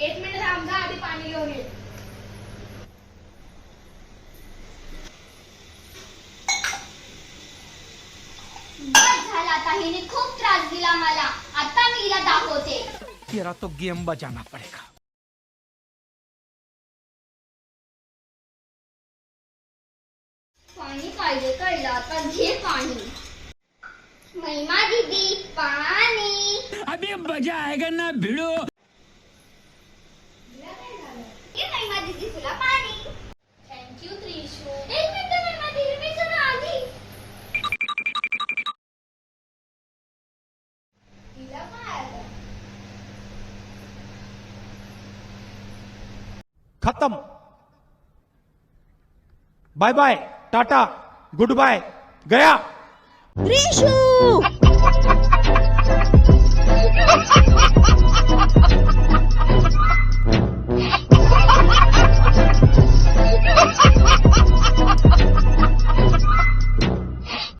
एक मिनिट थांब जा, आधी पाणी घेऊन ये. बस झाला, आता हिने खूप त्रास दिला मला. आता मी हिला दाखवते. तेरा तो गेम बजाना पड़ेगा. पाणी पाहिजे कळलं, आता घे पाणी. महिमा दीदी पाणी. अभी मजा आएगा ना भिड़ो. ये महिमा दीदी तुला पाणी. थँक्यू त्रिशू. एक मिनिट महिमा दीदी, मी जरा आली. तिला काय आलं? खत्म. Bye bye, tata, good bye, गया. त्रिशू